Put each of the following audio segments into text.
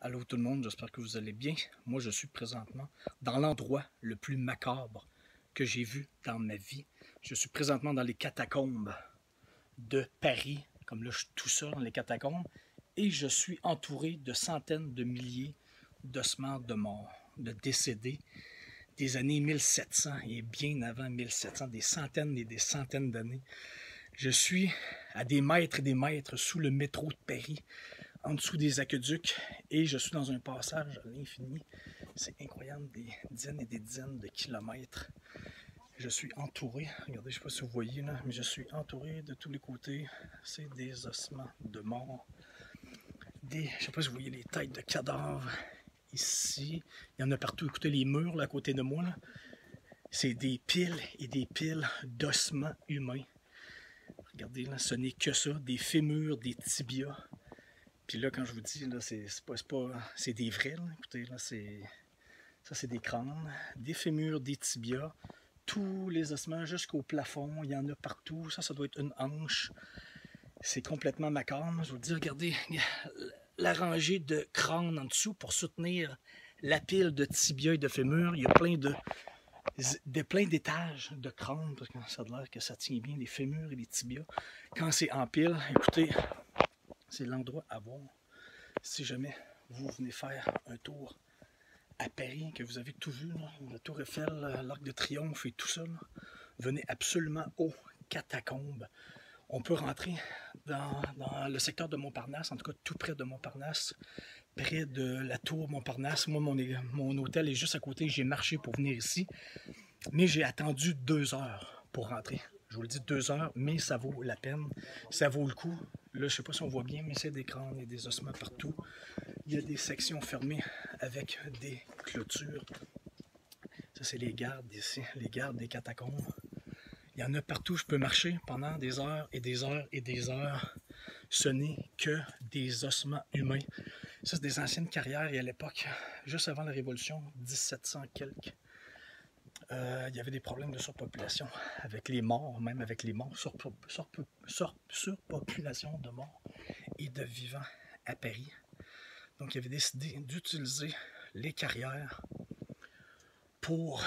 Allô tout le monde, j'espère que vous allez bien. Moi je suis présentement dans l'endroit le plus macabre que j'ai vu dans ma vie. Je suis présentement dans les catacombes de Paris, comme là je suis tout seul dans les catacombes, et je suis entouré de centaines de milliers d'ossements de morts, de décédés des années 1700 et bien avant 1700, des centaines et des centaines d'années. Je suis à des mètres et des mètres sous le métro de Paris, en dessous des aqueducs, et je suis dans un passage à l'infini. C'est incroyable, des dizaines et des dizaines de kilomètres. Je suis entouré, regardez, je ne sais pas si vous voyez là, mais je suis entouré de tous les côtés. C'est des ossements de mort. Je ne sais pas si vous voyez les têtes de cadavres ici. Il y en a partout. Écoutez les murs là, à côté de moi. C'est des piles et des piles d'ossements humains. Regardez là, ce n'est que ça, des fémurs, des tibias. Puis là, quand je vous dis, là, c'est des vrais. Là. Écoutez, là, ça, c'est des crânes, des fémurs, des tibias, tous les ossements jusqu'au plafond. Il y en a partout. Ça doit être une hanche. C'est complètement macabre. Je vous dis, regardez, la rangée de crânes en dessous pour soutenir la pile de tibias et de fémurs. Il y a plein d'étages de crânes, parce que ça a l'air que ça tient bien, les fémurs et les tibias. Quand c'est en pile, écoutez, c'est l'endroit à voir. Si jamais vous venez faire un tour à Paris, que vous avez tout vu, là, la Tour Eiffel, l'Arc de Triomphe et tout ça, là, venez absolument aux catacombes. On peut rentrer dans le secteur de Montparnasse, en tout cas tout près de Montparnasse, près de la Tour Montparnasse. Moi, mon hôtel est juste à côté, j'ai marché pour venir ici, mais j'ai attendu 2 heures pour rentrer. Je vous le dis, 2 heures, mais ça vaut la peine, ça vaut le coup. Là, je ne sais pas si on voit bien, mais c'est des crânes et des ossements partout. Il y a des sections fermées avec des clôtures. Ça, c'est les gardes ici, les gardes des catacombes. Il y en a partout, je peux marcher pendant des heures et des heures et des heures. Ce n'est que des ossements humains. Ça, c'est des anciennes carrières et à l'époque, juste avant la Révolution, 1700 quelques, il y avait des problèmes de surpopulation avec les morts, même avec les morts, surpopulation de morts et de vivants à Paris. Donc, il avait décidé d'utiliser les carrières pour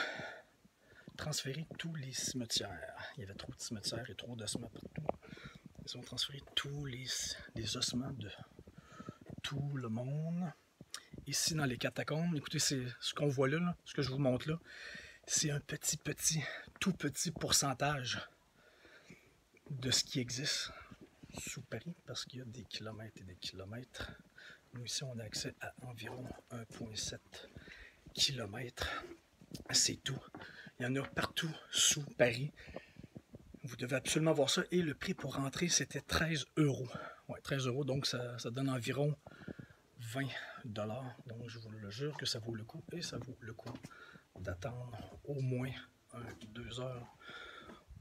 transférer tous les cimetières. Il y avait trop de cimetières et trop d'ossements partout. Ils ont transféré tous les ossements de tout le monde. Ici, dans les catacombes, écoutez, c'est ce qu'on voit là, ce que je vous montre là, c'est un tout petit pourcentage de ce qui existe sous Paris, parce qu'il y a des kilomètres et des kilomètres. Nous, ici, on a accès à environ 1,7 km. C'est tout. Il y en a partout sous Paris. Vous devez absolument voir ça. Et le prix pour rentrer, c'était 13 €. Ouais, 13 €, donc ça donne environ 20 $. Donc, je vous le jure que ça vaut le coup. Et ça vaut le coup d'attendre au moins 2 heures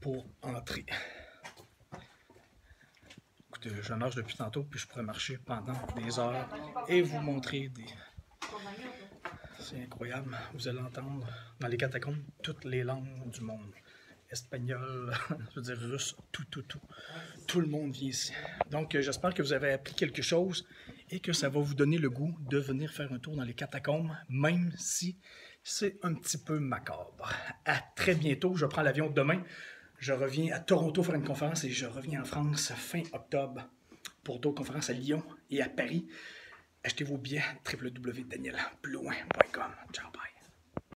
pour entrer. Écoutez, je marche depuis tantôt, puis je pourrais marcher pendant des heures et vous montrer des... C'est incroyable. Vous allez entendre dans les catacombes toutes les langues du monde. Espagnol, je veux dire russe, tout. Tout le monde vient ici. Donc, j'espère que vous avez appris quelque chose et que ça va vous donner le goût de venir faire un tour dans les catacombes, même si c'est un petit peu macabre. À très bientôt. Je prends l'avion demain. Je reviens à Toronto faire une conférence et je reviens en France fin octobre pour d'autres conférences à Lyon et à Paris. Achetez vos billets www.danielblouin.com.